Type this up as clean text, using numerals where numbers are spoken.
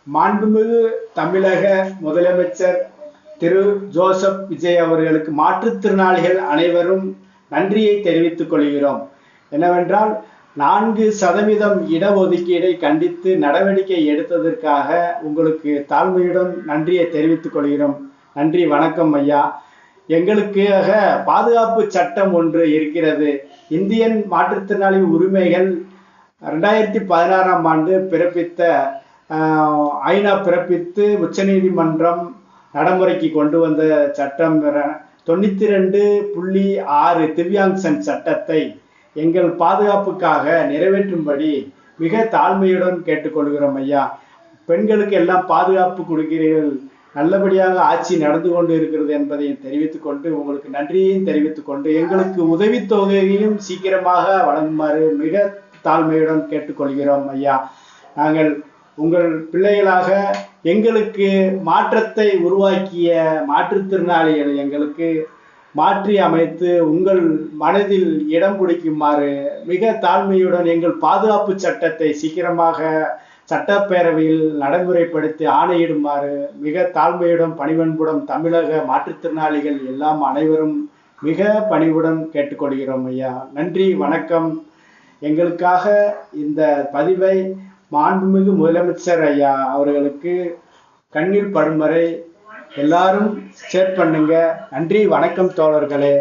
மாண்புமிகு தமிழக முதலமைச்சர் திரு ஜோசப் விஜய் அவர்களுக்கு மாற்றுத்திறனாளிகள் அனைவரும் நன்றியை தெரிவித்துக் கொள்கிறோம். என்னவென்றால் 4% இடஒதுக்கீடை கண்டித்து நடவடிக்கை எடுத்ததற்காக உங்களுக்கு தாழ்மையுடன் நன்றியை தெரிவித்துக் கொள்கிறோம். நன்றி, வணக்கம் ஐயா. எங்களுக்காக பாதுகாப்பு சட்டம் ஒன்று இருக்கிறது. இந்தியன் மாற்றுத்திறனாளி உரிமைகள் 2016ஆம் ஆண்டு பிறப்பித்த ஐநா பிறப்பித்து உச்சநீதிமன்றம் நடைமுறைக்கு கொண்டு வந்த சட்டம் 92.6 திவ்யாங்சன் சட்டத்தை எங்கள் பாதுகாப்புக்காக நிறைவேற்றும்படி மிக தாழ்மையுடன் கேட்டுக்கொள்கிறோம் ஐயா. பெண்களுக்கு எல்லாம் பாதுகாப்பு கொடுக்கிறீர்கள், நல்லபடியாக ஆட்சி நடந்து கொண்டு இருக்கிறது என்பதை தெரிவித்துக் கொண்டு உங்களுக்கு நன்றியையும் தெரிவித்துக் கொண்டு எங்களுக்கு உதவித்தொகையையும் சீக்கிரமாக வழங்குமாறு மிக தாழ்மையுடன் கேட்டுக்கொள்கிறோம் ஐயா. நாங்கள் உங்கள் பிள்ளைகளாக எங்களுக்கு மாற்றத்தை உருவாக்கிய மாற்றுத்திறனாளிகள் எங்களுக்கு மாற்றி அமைத்து உங்கள் மனதில் இடம் பிடிக்குமாறு மிக தாழ்மையுடன் எங்கள் பாதுகாப்பு சட்டத்தை சீக்கிரமாக சட்டப்பேரவையில் நடைமுறைப்படுத்தி ஆணையிடுமாறு மிக தாழ்மையுடன் பணிவன்புடன் தமிழக மாற்றுத்திறனாளிகள் எல்லாம் அனைவரும் மிக பணிவுடன் கேட்டுக்கொள்கிறோம் ஐயா. நன்றி, வணக்கம். எங்களுக்காக இந்த பதிவை மாண்புமிகு முதலமைச்சர் ஐயா அவர்களுக்கு கண்ணீர் படும் வரை எல்லாரும் ஷேர் பண்ணுங்க. நன்றி, வணக்கம் தோழர்களே.